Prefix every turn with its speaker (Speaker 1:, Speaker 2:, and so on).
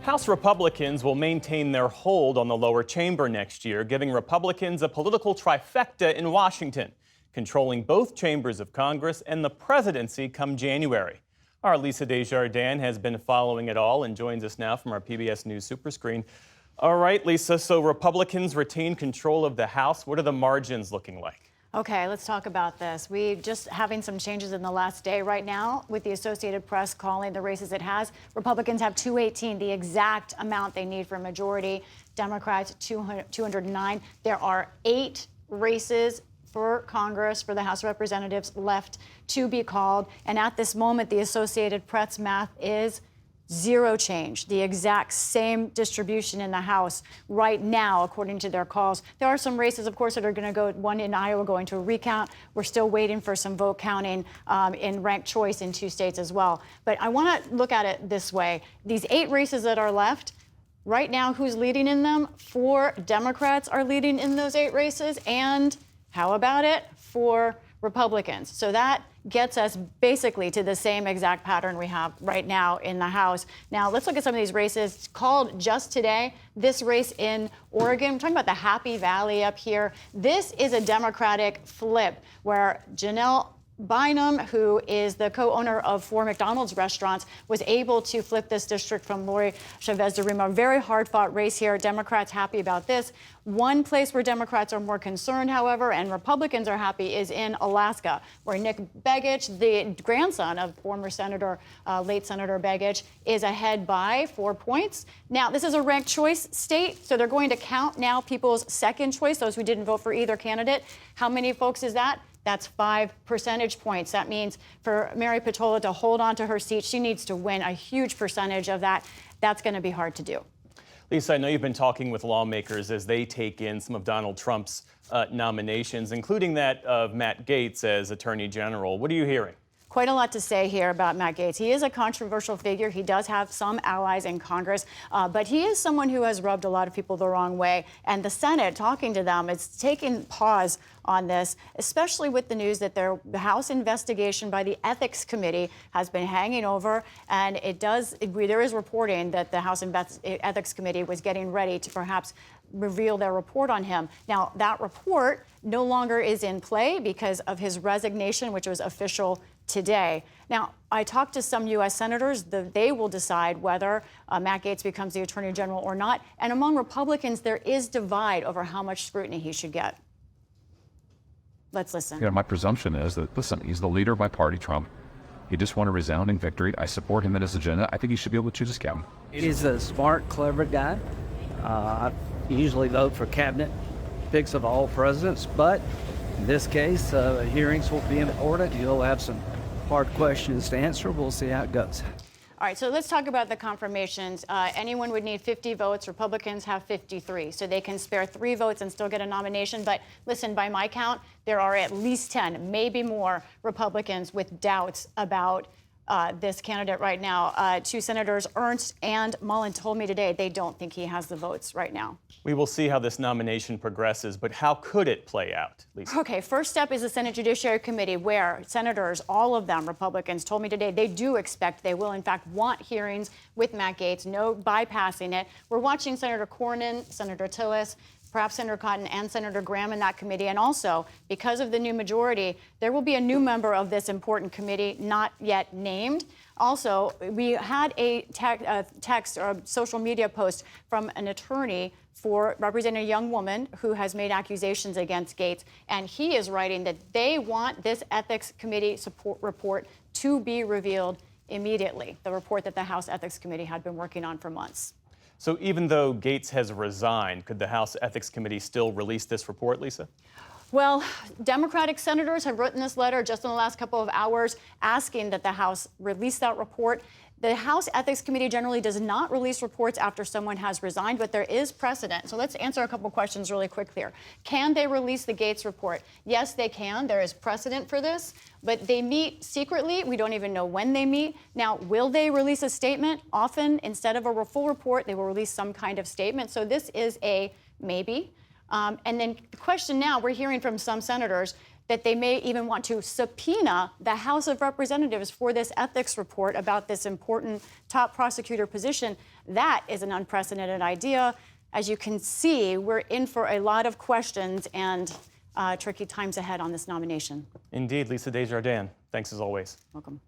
Speaker 1: House Republicans will maintain their hold on the lower chamber next year, giving Republicans a political trifecta in Washington, controlling both chambers of Congress and the presidency come January. Our Lisa Desjardins has been following it all and joins us now from our PBS News Superscreen. All right, Lisa, so Republicans retain control of the House. What are the margins looking like?
Speaker 2: Okay, let's talk about this. We just having some changes in the last day right now with the Associated Press calling the races it has. Republicans have 218, the exact amount they need for a majority. Democrats 209. There are 8 races for Congress, for the House of Representatives left to be called. And at this moment, the Associated Press math is 0 change, the exact same distribution in the House right now, according to their calls. There are some races, of course, that are going to go, one in Iowa going to a recount. We're still waiting for some vote counting in ranked choice in 2 states as well. But I want to look at it this way. These 8 races that are left, right now, who's leading in them? 4 Democrats are leading in those 8 races. And how about it for Republicans? So that gets us basically to the same exact pattern we have right now in the House. Now, let's look at some of these races called just today. This race in Oregon, we're talking about the Happy Valley up here. This is a Democratic flip where Janelle Bynum, who is the co-owner of 4 McDonald's restaurants, was able to flip this district from Lori Chavez de Rima. Very hard-fought race here. Democrats happy about this. One place where Democrats are more concerned, however, and Republicans are happy, is in Alaska, where Nick Begich, the grandson of former Senator, late Senator Begich, is ahead by 4 points. Now, this is a ranked choice state, so they're going to count now people's second choice, those who didn't vote for either candidate. How many folks is that? That's 5 percentage points. That means for Mary Petola to hold on to her seat, she needs to win a huge percentage of that. That's going to be hard to do.
Speaker 1: Lisa, I know you've been talking with lawmakers as they take in some of Donald Trump's nominations, including that of Matt Gaetz as Attorney General. What are you hearing?
Speaker 2: Quite a lot to say here about Matt Gaetz. He is a controversial figure. He does have some allies in Congress, but he is someone who has rubbed a lot of people the wrong way. And the Senate, talking to them, is taking pause on this, especially with the news that the House investigation by the Ethics Committee has been hanging over. And there is reporting that the House Ethics Committee was getting ready to perhaps reveal their report on him. Now, that report no longer is in play because of his resignation, which was official today. Now, I talked to some U.S. senators. They will decide whether Matt Gaetz becomes the Attorney General or not. And among Republicans, there is divide over how much scrutiny he should get. Let's listen.
Speaker 3: My presumption is that, listen, he's the leader of my party, Trump. He just won a resounding victory. I support him in his agenda. I think he should be able to choose his cabinet.
Speaker 4: He's a smart, clever guy. I usually vote for cabinet picks of all presidents, but in this case, hearings will be important. You'll have some hard questions to answer. We'll see how it goes.
Speaker 2: All right, so let's talk about the confirmations. Anyone would need 50 votes. Republicans have 53, so they can spare 3 votes and still get a nomination. But listen, by my count, there are at least 10, maybe more, Republicans with doubts about this candidate right now. 2 senators, Ernst and Mullen, told me today they don't think he has the votes right now.
Speaker 1: We will see how this nomination progresses, but how could it play out, Lisa?
Speaker 2: Okay, first step is the Senate Judiciary Committee, where senators, all of them, Republicans, told me today they do expect, they will in fact want hearings with Matt Gaetz, no bypassing it. We're watching Senator Cornyn, Senator Tillis, perhaps Senator Cotton and Senator Graham in that committee. And also, because of the new majority, there will be a new member of this important committee not yet named. Also, we had a text or a social media post from an attorney for representing a young woman who has made accusations against Gaetz. And he is writing that they want this Ethics Committee report to be revealed immediately, the report that the House Ethics Committee had been working on for months.
Speaker 1: So even though Gaetz has resigned, could the House Ethics Committee still release this report, Lisa?
Speaker 2: Well, Democratic senators have written this letter just in the last couple of hours asking that the House release that report. The House Ethics Committee generally does not release reports after someone has resigned, but there is precedent. So let's answer a couple questions really quick here. Can they release the Gaetz report? Yes, they can. There is precedent for this, but they meet secretly. We don't even know when they meet. Now, will they release a statement? Often, instead of a full report, they will release some kind of statement. So this is a maybe. And then the question now, we're hearing from some senators that they may even want to subpoena the House of Representatives for this ethics report about this important top prosecutor position. That is an unprecedented idea. As you can see, we're in for a lot of questions and tricky times ahead on this nomination.
Speaker 1: Indeed, Lisa Desjardins, thanks as always.
Speaker 2: Welcome.